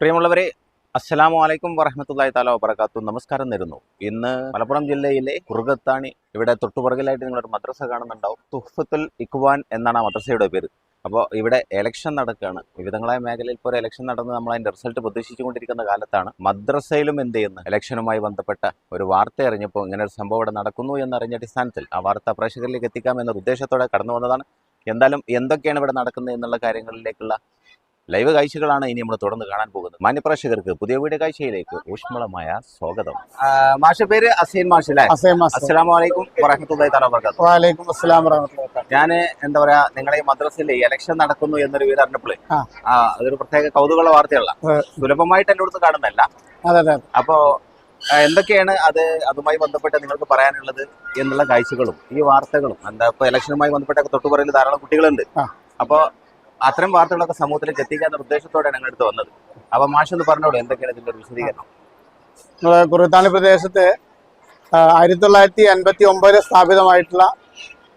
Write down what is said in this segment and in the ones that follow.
പ്രിയമുള്ളവരെ, അസ്സലാമു അലൈക്കും വറഹ്മത്തുള്ളാഹി തആല വബറകാതുഹു. നമസ്കാരം നേരുന്നു. ഇന്ന് മലപ്പുറം ജില്ലയിലെ കുറുകത്താണി, ഇവിടെ തൊട്ടുപുറകിലായിട്ട് നിങ്ങളൊരു മദ്രസ കാണുന്നുണ്ടാവും. തുഹ്ഫത്തുൽ ഇഖ്വാൻ എന്നാണ് ആ മദ്രസയുടെ പേര്. അപ്പോൾ ഇവിടെ എലക്ഷൻ നടക്കുകയാണ്. വിവിധങ്ങളായ മേഖലയിൽ ഇപ്പോൾ ഒരു എലക്ഷൻ നടന്ന് നമ്മൾ അതിൻ്റെ റിസൾട്ട് പ്രതീക്ഷിച്ചുകൊണ്ടിരിക്കുന്ന കാലത്താണ് മദ്രസയിലും എന്ത് ചെയ്യുന്നു, എലക്ഷനുമായി ബന്ധപ്പെട്ട ഒരു വാർത്ത അറിഞ്ഞപ്പോൾ ഇങ്ങനെ ഒരു സംഭവം ഇവിടെ നടക്കുന്നു എന്നറിഞ്ഞ അടിസ്ഥാനത്തിൽ ആ വാർത്ത പ്രേക്ഷകരിലേക്ക് എത്തിക്കാമെന്ന ഉദ്ദേശത്തോടെ കടന്നു വന്നതാണ്. എന്തായാലും എന്തൊക്കെയാണ് ഇവിടെ നടക്കുന്നത് എന്നുള്ള കാര്യങ്ങളിലേക്കുള്ള ലൈവ് കാഴ്ചകളാണ് ഇനി നമ്മൾ തുടർന്ന് കാണാൻ പോകുന്നത്. മാന്യപ്രേക്ഷകർക്ക് പുതിയ വീഡിയോ കാഴ്ചയിലേക്ക് ഊഷ്മളമായ സ്വാഗതം. മാഷ പേര് അസീൻ മാഷ് അല്ലേ? അസ്സലാമു അലൈക്കും വറഹ്മത്തുള്ളാഹി തആല വബറകാതുഹു. വഅലൈക്കും അസ്സലാം വറഹ്മത്തുള്ളാഹി. ഞാൻ എന്താ പറയാ, നിങ്ങളെ ഈ മദ്രസയിൽ ഇലക്ഷൻ നടക്കുന്നു എന്നൊരു വിവരം അറിഞ്ഞപ്പോൾ അതൊരു പ്രത്യേക കൗതുകമുള്ള വാർത്തയുള്ള സുലഭമായിട്ട് എൻ്റെ അടുത്ത് കാണുന്നല്ല. അപ്പോ എന്തൊക്കെയാണ് അതുമായി ബന്ധപ്പെട്ട് നിങ്ങൾക്ക് പറയാനുള്ളത് എന്നുള്ള കാഴ്ചകളും ഈ വാർത്തകളും എന്താ ഇപ്പൊ ഇലക്ഷനുമായി ബന്ധപ്പെട്ട തൊട്ടുപുറയിൽ ധാരാളം കുട്ടികളുണ്ട്. അപ്പോ അത്തരം വാർത്തകളൊക്കെ സമൂഹത്തിലേക്ക് എത്തിക്കാത്ത ഉദ്ദേശത്തോടെ ഞങ്ങൾ എടുത്ത് വന്നത്. അപ്പൊ മാഷ് ഒന്ന് പറഞ്ഞോളൂ, എന്തൊക്കെയാണ് ഇതിന്റെ ഒരു വിശദീകരണം? കുറുകത്താണി പ്രദേശത്ത് 1959 സ്ഥാപിതമായിട്ടുള്ള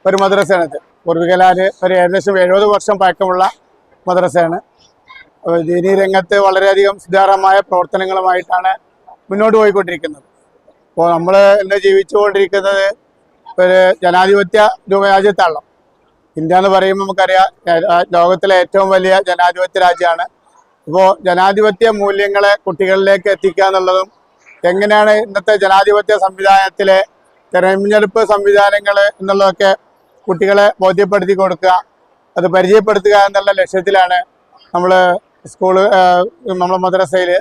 ഒരു മദ്രസയാണിത്. പൂർവികലാല് ഒരു ഏകദേശം 70 വർഷം പഴക്കമുള്ള മദ്രസയാണ്. ദീനീ രംഗത്ത് വളരെയധികം സുധാരണമായ പ്രവർത്തനങ്ങളുമായിട്ടാണ് മുന്നോട്ട് പോയിക്കൊണ്ടിരിക്കുന്നത്. അപ്പോൾ നമ്മൾ ഇന്ന് ജീവിച്ചുകൊണ്ടിരിക്കുന്നത് ഒരു ജനാധിപത്യ രാജ്യത്താണല്ലോ. ഇന്ത്യ എന്ന് പറയുമ്പോൾ നമുക്കറിയാം, ലോകത്തിലെ ഏറ്റവും വലിയ ജനാധിപത്യ രാജ്യമാണ്. ഇപ്പോൾ ജനാധിപത്യ മൂല്യങ്ങളെ കുട്ടികളിലേക്ക് എത്തിക്കുക എന്നുള്ളതും എങ്ങനെയാണ് ഇന്നത്തെ ജനാധിപത്യ സംവിധാനത്തിലെ തെരഞ്ഞെടുപ്പ് സംവിധാനങ്ങൾ എന്നുള്ളതൊക്കെ കുട്ടികളെ ബോധ്യപ്പെടുത്തി കൊടുക്കുക, അത് പരിചയപ്പെടുത്തുക എന്നുള്ള ലക്ഷ്യത്തിലാണ് നമ്മൾ നമ്മളെ മദ്രസയിൽ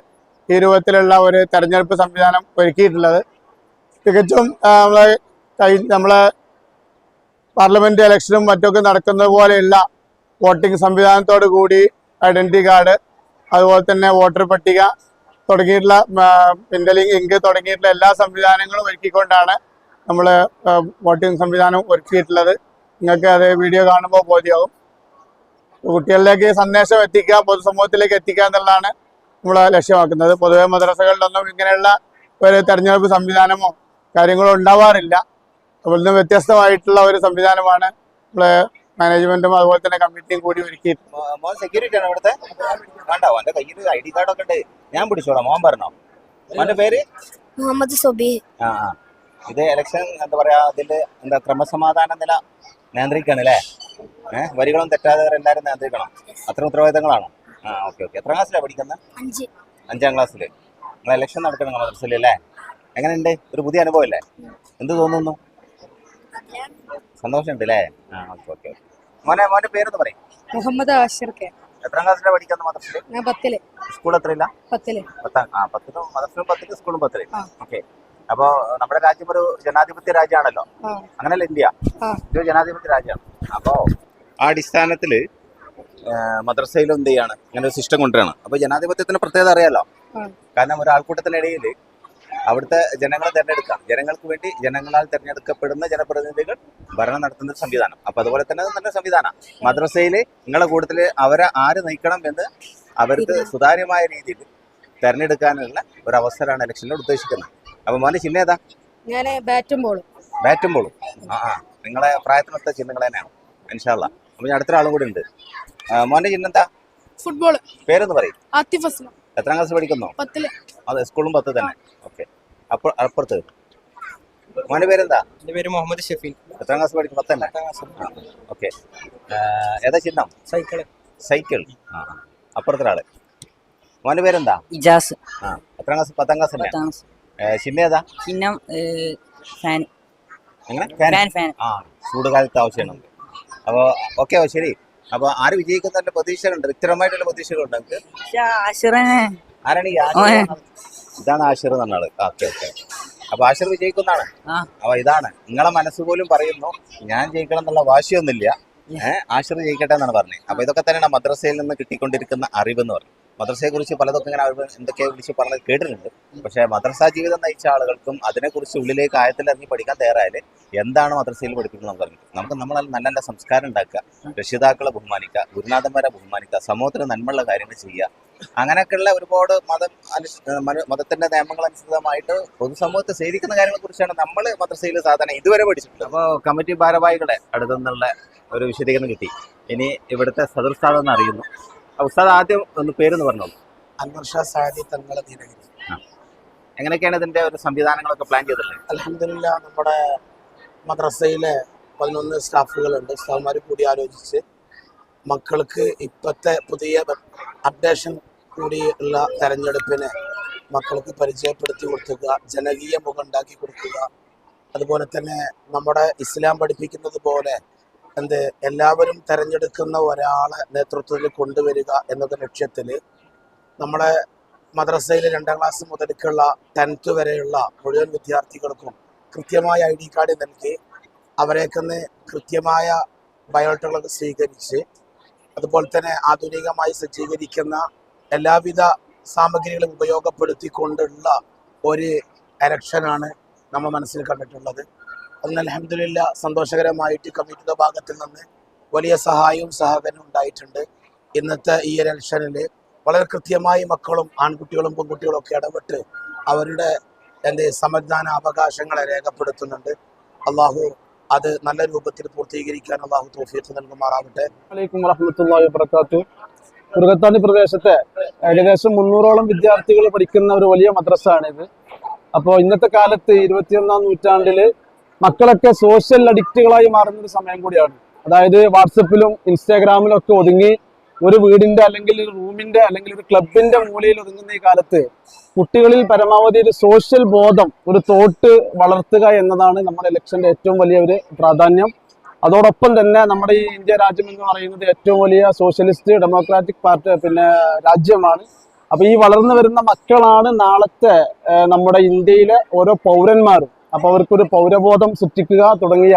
ഈ രൂപത്തിലുള്ള ഒരു തെരഞ്ഞെടുപ്പ് സംവിധാനം ഒരുക്കിയിട്ടുള്ളത്. തികച്ചും നമ്മളെ പാർലമെന്റ് ഇലക്ഷനും മറ്റൊക്കെ നടക്കുന്നത് പോലെയുള്ള വോട്ടിംഗ് സംവിധാനത്തോടു കൂടി ഐഡന്റിറ്റി കാർഡ്, അതുപോലെ തന്നെ വോട്ടർ പട്ടിക തുടങ്ങിയിട്ടുള്ള പിൻഡലിംഗ് ഇങ്ക് തുടങ്ങിയിട്ടുള്ള എല്ലാ സംവിധാനങ്ങളും ഒരുക്കിക്കൊണ്ടാണ് നമ്മൾ വോട്ടിംഗ് സംവിധാനം ഒരുക്കിയിട്ടുള്ളത്. നിങ്ങൾക്ക് അത് വീഡിയോ കാണുമ്പോൾ ബോധ്യമാകും. കുട്ടികളിലേക്ക് സന്ദേശം എത്തിക്കുക, പൊതുസമൂഹത്തിലേക്ക് എത്തിക്കുക എന്നുള്ളതാണ് നമ്മൾ ലക്ഷ്യമാക്കുന്നത്. പൊതുവെ മദ്രസകളിലൊന്നും ഇങ്ങനെയുള്ള ഒരു തെരഞ്ഞെടുപ്പ് സംവിധാനമോ കാര്യങ്ങളോ ഉണ്ടാവാറില്ല. അപ്പോൾ നിന്ന് വ്യത്യസ്തമായിട്ടുള്ള ഒരു സംവിധാനമാണ് നമ്മളെ മാനേജ്മെന്റും അതുപോലെ തന്നെ കമ്മിറ്റിയും കൂടി ഒരുക്കിയിട്ടുള്ളത്. സെക്യൂരിറ്റി ആണ് ഇവിടുത്തെ. കണ്ടോ, എന്റെ കയ്യിൽ ID കാർഡൊക്കെ ഉണ്ട്, ഞാൻ പിടിച്ചോളാം. മോൻ പറഞ്ഞോ, മോന്റെ പേര്? മുഹമ്മദ് സുബി. ഇത് ഇലക്ഷൻ എന്താ പറയാ, അതിന്റെ എന്താ ക്രമസമാധാന നില നിയന്ത്രിക്കണം അല്ലേ? വരികളും തെറ്റാതെ എല്ലാവരും നിയന്ത്രിക്കണം. അത്ര ഉത്തരവാദിത്തങ്ങളാണ്. ഓക്കെ. എത്ര ക്ലാസ്സിലാണ് പഠിക്കുന്നത്? 5ാം ക്ലാസ്സിൽ. നിങ്ങൾ ഇലക്ഷൻ നടക്കണം മദ്രസയിൽ അല്ലേ? എങ്ങനെയുണ്ട്? ഒരു പുതിയ അനുഭവം അല്ലേ? എന്ത് തോന്നുന്നു? സന്തോഷമുണ്ട് അല്ലേ? ഓക്കെ. മോന്റെ പേരൊന്ന് പറയും. മുഹമ്മദ് ആഷിർ കെ. എത്രാം ക്ലാസ്സിലാണ് പഠിക്കുന്നത് മദ്രസയിൽ? ഞാൻ 10ല്. സ്കൂൾ എത്രയില്ല? 10ല്. 10ലും മദ്രസയിലും 10ല്, സ്കൂളും 10ല്. ഓക്കെ. അപ്പോ നമ്മുടെ രാജ്യം ഒരു ജനാധിപത്യ രാജ്യമാണല്ലോ, അങ്ങനല്ല ഇന്ത്യ? ഒരു ജനാധിപത്യ രാജ്യമാണ്. അപ്പോ ആ അടിസ്ഥാനത്തില് മദ്രസയിലും എന്ത് ചെയ്യാണ്, ഇങ്ങനെ ഒരു സിസ്റ്റം കൊണ്ടുവരണം. അപ്പൊ ജനാധിപത്യത്തിന് പ്രത്യേകത അറിയാലോ. കാരണം ഒരു ആൾക്കൂട്ടത്തിനിടയിൽ അവിടുത്തെ ജനങ്ങളെ തിരഞ്ഞെടുക്കാം, ജനങ്ങൾക്ക് വേണ്ടി ജനങ്ങളാൽ തിരഞ്ഞെടുക്കപ്പെടുന്ന ജനപ്രതിനിധികൾ ഭരണം നടത്തുന്ന ഒരു സംവിധാനം. അപ്പൊ അതുപോലെ തന്നെ നല്ല സംവിധാനം മദ്രസയിൽ നിങ്ങളെ കൂട്ടത്തിൽ അവരെ ആര് നയിക്കണം എന്ന് അവർക്ക് സുതാര്യമായ രീതിയിൽ തെരഞ്ഞെടുക്കാനുള്ള ഒരു അവസരമാണ് ഇലക്ഷനിൽ ഉദ്ദേശിക്കുന്നത്. അപ്പൊ മോനെ ചിഹ്നം ഏതാ? ഞാൻ ബാറ്റും ബോളും. നിങ്ങളെ പ്രായത്തിനൊത്ത ചിഹ്നങ്ങൾ തന്നെയാണ് ഇൻഷാ അല്ലാഹ്. അപ്പൊ ഞാൻ അടുത്ത ആളും കൂടി ഉണ്ട്. മോന്റെ ചിഹ്നം എന്താ? ഫുട്ബോൾ. പേരൊന്ന് പറയും. ആതിഫ് അസ്ലം. എത്രാം ക്ലാസ് പഠിക്കുന്നു? 10ല്. അതെ, സ്കൂളും 10 തന്നെ. ഓക്കെ. അപ്പോൾ അപ്പുറത്ത് മോന്റെ പേരെന്താ? എന്റെ പേര് മുഹമ്മദ് ഷഫീൻ. എത്രാം ക്ലാസ് പഠിക്കും? 10 തന്നെ. ഓക്കെ. ഏതാ ചിഹ്നം? സൈക്കിൾ. അപ്പുറത്തൊരാള്. മോന്റെ പേരെന്താ? ഇജാസ്. എത്രാം ക്ലാസ്? 10ാം ക്ലാസ് തന്നെ. ചിഹ്നം ഏതാ? ചിഹ്നം ഫാൻ. എങ്ങനെ? ഫാൻ. ചൂടുകാലത്ത് ആവശ്യമാണ്. അപ്പോൾ ഓക്കെ, ശരി. അപ്പൊ ആര് വിജയിക്കുന്നതിന്റെ പ്രതീക്ഷകളുണ്ട്? വ്യക്തിപരമായിട്ടുള്ള പ്രതീക്ഷകളുണ്ട് നമുക്ക്? ആരാണ് ഈ ആശിർ? ഇതാണ് ആശിർ എന്ന ആള്. ഓക്കെ. അപ്പൊ ആശിർ വിജയിക്കുന്നതാണ്. അപ്പൊ ഇതാണ് നിങ്ങളെ മനസ്സുപോലും പറയുന്നു, ഞാൻ ജയിക്കണം എന്നുള്ള വാശിയൊന്നുമില്ല, ആശിർ ജയിക്കട്ടെ എന്നാണ് പറഞ്ഞത്. അപ്പൊ ഇതൊക്കെ തന്നെയാണ് മദ്രസയിൽ നിന്ന് കിട്ടിക്കൊണ്ടിരിക്കുന്ന അറിവ് എന്ന് പറഞ്ഞു. മദ്രസയെ കുറിച്ച് പലതൊക്കെ ഇങ്ങനെ എന്തൊക്കെയെ വിളിച്ച് പറഞ്ഞത് കേട്ടിട്ടുണ്ട്. പക്ഷേ മദ്രസ ജീവിതം നയിച്ച ആളുകൾക്കും അതിനെക്കുറിച്ച് ഉള്ളിലേക്ക് ആഴത്തിലിറങ്ങി പഠിക്കാൻ തയ്യാറായാല് എന്താണ് മദ്രസയിൽ പഠിപ്പിക്കുന്നത് നമുക്ക് അറിയാം. നമുക്ക് നമ്മൾ നല്ല നല്ല സംസ്കാരം ഉണ്ടാക്കുക, രക്ഷിതാക്കളെ ബഹുമാനിക്കുക, ഗുരുനാഥന്മാരെ ബഹുമാനിക്കുക, സമൂഹത്തിന് നന്മയുള്ള കാര്യങ്ങൾ ചെയ്യുക, അങ്ങനെയൊക്കെയുള്ള ഒരുപാട് മതത്തിന്റെ നിയമങ്ങൾ അനുസൃതമായിട്ട് പൊതുസമൂഹത്തെ സേവിക്കുന്ന കാര്യങ്ങളെ കുറിച്ചാണ് നമ്മൾ മദ്രസയിൽ സാധാരണ ഇതുവരെ പഠിച്ചിട്ടുള്ളത്. അപ്പോൾ കമ്മിറ്റി ഭാരവാഹികളെ അടുത്തു നിന്നുള്ള ഒരു വിശദീകരണം കിട്ടി. ഇനി ഇവിടുത്തെ സദർ ഉസ്താദ് എന്ന് അറിയുന്നു. ഉസ്താദ് ആദ്യം ഒന്ന് പേരെന്ന് പറഞ്ഞോളൂ. അൻവർ ഷാ സാദി തങ്ങളെ നീലഗിരി. എങ്ങനെയൊക്കെയാണ് ഇതിന്റെ ഒരു സംവിധാനങ്ങളൊക്കെ പ്ലാൻ ചെയ്തിട്ടുള്ളത്? അൽഹംദുലില്ലാ നമ്മുടെ മദ്രസയിലെ 11 സ്റ്റാഫുകളുണ്ട്. ഉസ്താദുമാർ കൂടി ആലോചിച്ച് മക്കൾക്ക് ഇപ്പോഴത്തെ പുതിയ അപ്ഡേഷൻ കൂടിയുള്ള തെരഞ്ഞെടുപ്പിനെ മക്കൾക്ക് പരിചയപ്പെടുത്തി കൊടുക്കുക, ജനകീയ മുഖം ഉണ്ടാക്കി കൊടുക്കുക. അതുപോലെ തന്നെ നമ്മുടെ ഇസ്ലാം പഠിപ്പിക്കുന്നത് പോലെ എല്ലാവരും തിരഞ്ഞെടുക്കുന്ന ഒരാളെ നേതൃത്വത്തിൽ കൊണ്ടുവരിക എന്നത് ലക്ഷ്യത്തിൽ നമ്മളെ മദ്രസയിൽ 2ാം ക്ലാസ് മുതൽക്കുള്ള 10th വരെയുള്ള മുഴുവൻ വിദ്യാർത്ഥികൾക്കും കൃത്യമായ ID കാർഡ് നൽകി അവരെയൊക്കെ കൃത്യമായ ബയോഡേറ്റകളൊക്കെ സ്വീകരിച്ച് അതുപോലെ തന്നെ ആധുനികമായി സജ്ജീകരിക്കുന്ന എല്ലാവിധ സാമഗ്രികളും ഉപയോഗപ്പെടുത്തിക്കൊണ്ടുള്ള ഒരു ഇലക്ഷനാണ് നമ്മൾ മനസ്സിൽ കണ്ടിട്ടുള്ളത്. അതിന് അൽഹംദുലില്ലാ സന്തോഷകരമായിട്ട് കമ്മിറ്റിയുടെ ഭാഗത്തിൽ നിന്ന് വലിയ സഹായവും സഹകരണവും ഉണ്ടായിട്ടുണ്ട്. ഇന്നത്തെ ഈ ഇലക്ഷനിൽ വളരെ കൃത്യമായി മക്കളും ആൺകുട്ടികളും പെൺകുട്ടികളും ഒക്കെ ഇടപെട്ട് അവരുടെ സമ്മതിദാന അവകാശങ്ങളെ രേഖപ്പെടുത്തുന്നുണ്ട്. അള്ളാഹു അത് നല്ല രൂപത്തിൽ പൂർത്തീകരിക്കാൻ അള്ളാഹു തൗഫീഖ് നൽകുമാറാവട്ടെ. അലൈക്കും വറഹ്മത്തുള്ളാഹി വബറകാതുഹു. കുറുകത്താണി പ്രദേശത്തെ ഏകദേശം 300ഓളം വിദ്യാർത്ഥികൾ പഠിക്കുന്ന ഒരു വലിയ മദ്രസ ആണിത്. അപ്പോൾ ഇന്നത്തെ കാലത്ത് 21ാം നൂറ്റാണ്ടിൽ മക്കളൊക്കെ സോഷ്യൽ അഡിക്റ്റുകളായി മാറുന്ന ഒരു സമയം കൂടിയാണ്. അതായത് വാട്സപ്പിലും ഇൻസ്റ്റാഗ്രാമിലും ഒക്കെ ഒതുങ്ങി ഒരു വീടിന്റെ അല്ലെങ്കിൽ ഒരു റൂമിന്റെ അല്ലെങ്കിൽ ഒരു ക്ലബിന്റെ മൂലയിൽ ഒതുങ്ങുന്ന ഈ കാലത്ത് കുട്ടികളിൽ പരമാവധി ഒരു സോഷ്യൽ ബോധം, ഒരു തോട്ട് വളർത്തുക എന്നതാണ് നമ്മുടെ ഇലക്ഷന്റെ ഏറ്റവും വലിയ ഒരു പ്രാധാന്യം. അതോടൊപ്പം തന്നെ നമ്മുടെ ഈ ഇന്ത്യ രാജ്യം എന്ന് പറയുന്നത് ഏറ്റവും വലിയ സോഷ്യലിസ്റ്റ് ഡെമോക്രാറ്റിക് പാർട്ടി രാജ്യമാണ്. അപ്പൊ ഈ വളർന്നു വരുന്ന മക്കളാണ് നാളത്തെ നമ്മുടെ ഇന്ത്യയിലെ ഓരോ പൗരന്മാരും. അപ്പൊ അവർക്കൊരു പൗരബോധം സൃഷ്ടിക്കുക തുടങ്ങിയ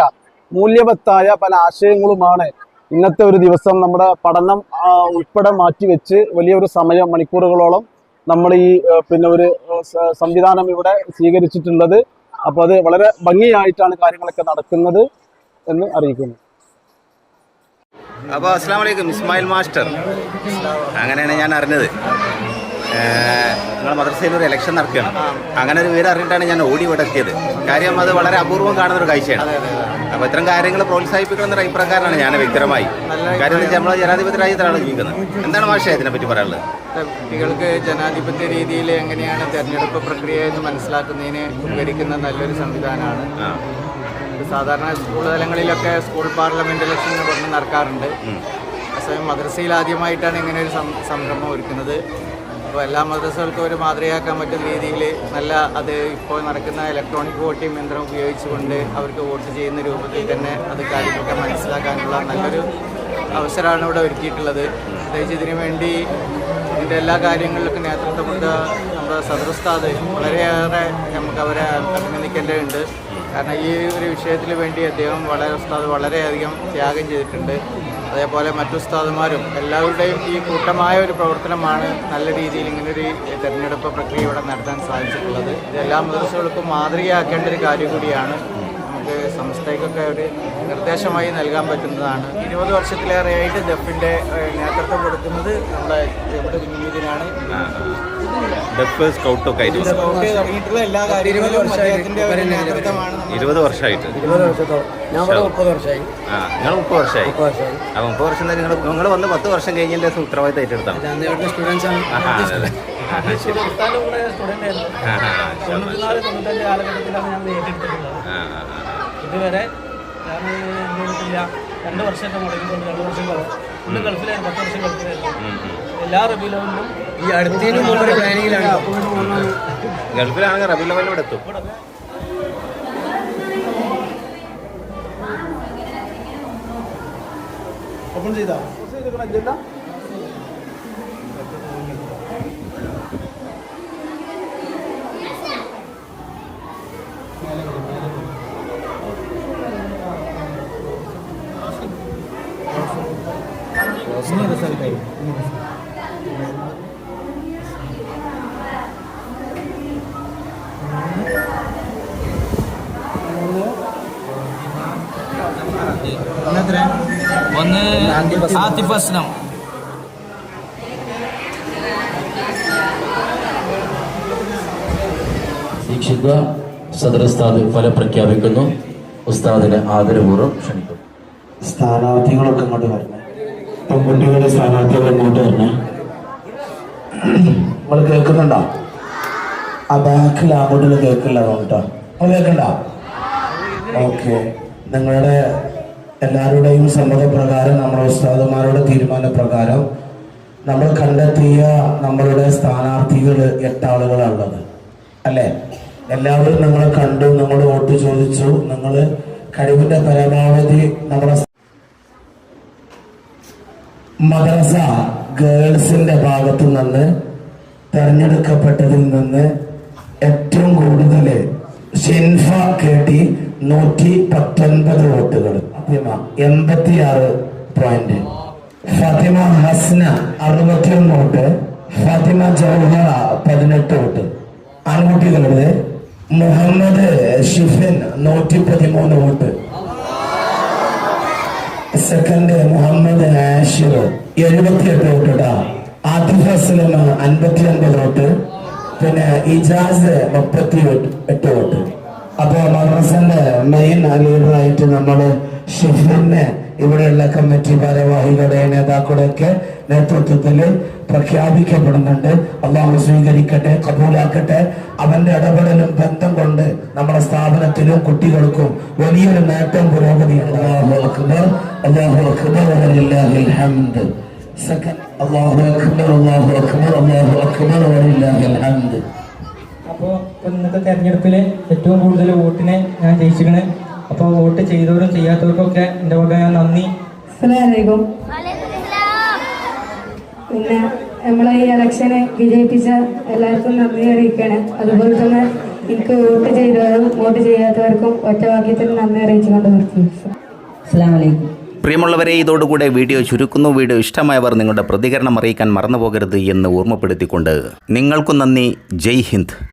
മൂല്യവത്തായ പല ആശയങ്ങളുമാണ് ഇന്നത്തെ ഒരു ദിവസം നമ്മുടെ പഠനം ഉൾപ്പെടെ മാറ്റിവെച്ച് വലിയൊരു സമയം മണിക്കൂറുകളോളം നമ്മൾ ഈ ഒരു സംവിധാനം ഇവിടെ സ്വീകരിച്ചിട്ടുള്ളത്. അപ്പോൾ അത് വളരെ ഭംഗിയായിട്ടാണ് കാര്യങ്ങളൊക്കെ നടക്കുന്നത് എന്ന് അറിയിക്കുന്നു. അപ്പോൾ അസ്സലാമു അലൈക്കും ഇസ്മായിൽ മാസ്റ്റർ. അങ്ങനെയാണ് ഞാൻ അറിഞ്ഞത്. നിങ്ങളുടെ മദ്രസയിൽ ഒരു ഇലക്ഷൻ നടക്കുകയാണ്. അങ്ങനെ ഒരു വിവരം അറിഞ്ഞിട്ടാണ് ഞാൻ ഓടി ഇവിടെ എത്തിയത്. കാര്യം അത് വളരെ അപൂർവം കാണുന്നൊരു കാഴ്ചയാണ്. അപ്പോൾ ഇത്തരം കാര്യങ്ങൾ പ്രോത്സാഹിപ്പിക്കണം എന്നൊരു അഭിപ്രായക്കാരനാണ് ഞാൻ വ്യക്തമായി. കാര്യം നമ്മൾ ജനാധിപത്യ രാജ്യത്താണ് ജീവിക്കുന്നത്. എന്താണ് മാഷേ ഇതിനെപ്പറ്റി പറയാനുള്ളത്? കുട്ടികൾക്ക് ജനാധിപത്യ രീതിയിൽ എങ്ങനെയാണ് തെരഞ്ഞെടുപ്പ് പ്രക്രിയ എന്ന് മനസ്സിലാക്കുന്നതിന് ഉപകരിക്കുന്ന നല്ലൊരു സംവിധാനമാണ്. സാധാരണ സ്കൂൾ തലങ്ങളിലൊക്കെ സ്കൂൾ പാർലമെന്റ് ഇലക്ഷൻ നടക്കാറുണ്ട്. അതേസമയം മദ്രസയിൽ ആദ്യമായിട്ടാണ് ഇങ്ങനെ ഒരു സംരംഭം ഒരുക്കുന്നത്. അപ്പോൾ എല്ലാ മദ്രസകൾക്കും ഒരു മാതൃകയാക്കാൻ പറ്റുന്ന രീതിയിൽ അത് ഇപ്പോൾ നടക്കുന്ന ഇലക്ട്രോണിക് വോട്ടിംഗ് യന്ത്രം ഉപയോഗിച്ചുകൊണ്ട് അവർക്ക് വോട്ട് ചെയ്യുന്ന രൂപത്തിൽ തന്നെ അത് കാര്യങ്ങളൊക്കെ മനസ്സിലാക്കാനുള്ള നല്ലൊരു അവസരമാണ് ഇവിടെ ഒരുക്കിയിട്ടുള്ളത്. പ്രത്യേകിച്ച് ഇതിനു വേണ്ടി ഇതിൻ്റെ എല്ലാ കാര്യങ്ങളിലും നേതൃത്വം കൊടുത്ത നമ്മുടെ സദർ ഉസ്താദ് വളരെയേറെ നമുക്ക് അവരെ അഭിനന്ദിക്കേണ്ടതുണ്ട്. കാരണം ഈ ഒരു വിഷയത്തിൽ വേണ്ടി ഉസ്താദ് വളരെയധികം ത്യാഗം ചെയ്തിട്ടുണ്ട്. അതേപോലെ മറ്റു ഉസ്താദുമാരും എല്ലാവരുടെയും ഈ കൂട്ടമായ ഒരു പ്രവർത്തനമാണ് നല്ല രീതിയിൽ ഇങ്ങനൊരു തെരഞ്ഞെടുപ്പ് പ്രക്രിയ ഇവിടെ നടത്താൻ സാധിച്ചിട്ടുള്ളത്. ഇത് എല്ലാ മദ്രസകൾക്കും മാതൃകയാക്കേണ്ട ഒരു കാര്യം കൂടിയാണ്. നമുക്ക് സംസ്ഥയ്ക്കൊക്കെ ഒരു നിർദ്ദേശമായി നൽകാൻ പറ്റുന്നതാണ്. 20 വർഷത്തിലേറെയായിട്ട് ദഫിൻ്റെ നേതൃത്വം കൊടുക്കുന്നത് നമ്മുടെ കുഞ്ഞുമീതിനാണ്. ദഫ് സ്കൗട്ടൊക്കെ സ്കൗട്ട് തുടങ്ങിയിട്ടുള്ള എല്ലാ കാര്യങ്ങളും അദ്ദേഹത്തിൻ്റെ ഒരു നേതൃത്വമാണ്. 20 വർഷമായിട്ട്. 20 വർഷത്തോളം. ഞാൻ 30 വർഷമായി. നിങ്ങൾ 30 വർഷമായി. 30 വർഷം നിങ്ങൾ വന്ന് 10 വർഷം കഴിഞ്ഞതിൻ്റെ ഉത്തരവാദിത്തം ഏറ്റെടുത്താണ്. സ്റ്റുഡൻസ് ആണ്. ഇതുവരെ ഞാൻ എന്തില്ല 2 വർഷമൊക്കെ മുടങ്ങിക്കൊണ്ട് 2 വർഷം ഫുള്ള് ഗൾഫിലായിരുന്നു. 10 വർഷം ഗൾഫിലായിരുന്നു. എല്ലാ റബീ ലെവലിലും ഈ അടുത്തേനും പ്ലാനിങ്ങിലാണ്. ഗൾഫിലാണെങ്കിൽ റബീ ലെവലിൽ ഇവിടെ എത്തും. ഓപ്പൺ ചെയ്താ റിസൾട്ടായി. ഒന്ന് ആതിഫ് അസ്ലം. ശിക്ഷിക്കുക. സദർ ഉസ്താദ് ഫലം പ്രഖ്യാപിക്കുന്നു. ഉസ്താദിനെ ആദരപൂർവ്വം ക്ഷണിക്കുന്നു. സ്ഥാനാർത്ഥികളൊക്കെ ഇങ്ങോട്ട് വരണേ. പെൺകുട്ടികളുടെ സ്ഥാനാർത്ഥികൾ ഇങ്ങോട്ട് വരണേ. നിങ്ങൾ കേൾക്കുന്നുണ്ടോ? ആ ബാക്കിൽ അങ്ങോട്ടുള്ള കേൾക്കില്ല കേട്ടോ. നിങ്ങൾ കേൾക്കണ്ട? ഓക്കെ. നിങ്ങളുടെ എല്ലാവരുടെയും സമ്മതപ്രകാരം നമ്മുടെ ഉസ്താദുമാരുടെ തീരുമാനപ്രകാരം നമ്മൾ കണ്ടെത്തിയ നമ്മളുടെ സ്ഥാനാർത്ഥികൾ 8 ആളുകളാണുള്ളത് അല്ലേ? എല്ലാവരും നിങ്ങളെ കണ്ടു, നിങ്ങൾ വോട്ട് ചോദിച്ചു, നിങ്ങൾ കഴിവിന്റെ പരമാവധി നമ്മളെ മദ്രസ ഗേൾസിന്റെ ഭാഗത്തു നിന്ന് തെരഞ്ഞെടുക്കപ്പെട്ടതിൽ നിന്ന് ഏറ്റവും കൂടുതൽ ഷിൻഫ കേട്ടി 119 വോട്ടുകൾ, 86 point. Fathima Hasna 61 vote, Fathima Jauhara 18 vote. ആൺകുട്ടികളുടെ Muhammad Shifin 113 vote. Second Muhammad Ashir 78 vote കേട്ടോ. ആതിഫ് അസ്ലം 59 വോട്ട്. പിന്നെ ഇജാസ് 38 വോട്ട്. അപ്പൊ മദ്രസന്റെ മെയിൻ ലീഡറായിട്ട് നമ്മള് ഷിഫിനെ ഇവിടെയുള്ള കമ്മിറ്റി ഭാരവാഹികളുടെ നേതാക്കളുടെ ഒക്കെ നേതൃത്വത്തിൽ പ്രഖ്യാപിക്കപ്പെടുന്നുണ്ട്. അള്ളാഹു സ്വീകരിക്കട്ടെ, കബൂലാക്കട്ടെ. അവന്റെ ഇടപെടലും ബന്ധം കൊണ്ട് നമ്മുടെ സ്ഥാപനത്തിലും കുട്ടികൾക്കും വലിയൊരു നേട്ടം പുരോഗതിയുണ്ട്. അല്ലാഹു അക്ബർ, അല്ലാഹു അക്ബർ, വലില്ലാഹിൽ ഹംദ്. സെക്കൻഡ് അല്ലാഹു അക്ബർ, അല്ലാഹു അക്ബർ, അല്ലാഹു അക്ബർ, വലില്ലാഹിൽ ഹംദ്. അപ്പോൾ ഇന്നത്തെ തെരഞ്ഞെടുപ്പിൽ ഏറ്റവും കൂടുതൽ വോട്ടിനെ ഞാൻ ജയിച്ചിരിക്കണ്. അപ്പോൾ വോട്ട് ചെയ്തവരും ചെയ്യാത്തവർക്കൊക്കെ എൻ്റെ വക ഞാൻ നന്ദി. അസ്സലാമലൈക്കും. പിന്നെ നമ്മളെ ഈ ഇലക്ഷനെ വിജയിപ്പിച്ച എല്ലാവർക്കും നന്ദി അറിയിക്കുകയാണ്. അതുപോലെ തന്നെ എനിക്ക് വോട്ട് ചെയ്തവരും വോട്ട് ചെയ്യാത്തവർക്കും ഒറ്റവാക്യത്തിൽ നന്ദി അറിയിച്ചുകൊണ്ട് നിർത്തി. അസ്സലാമലൈക്കും. പ്രിയമുള്ളവരെ, ഇതോടുകൂടെ വീഡിയോ ചുരുക്കുന്നു. വീഡിയോ ഇഷ്ടമായവർ നിങ്ങളുടെ പ്രതികരണം അറിയിക്കാൻ മറന്നു പോകരുത് എന്ന് ഓർമ്മപ്പെടുത്തിക്കൊണ്ട് നിങ്ങൾക്കും നന്ദി. ജയ് ഹിന്ദ്.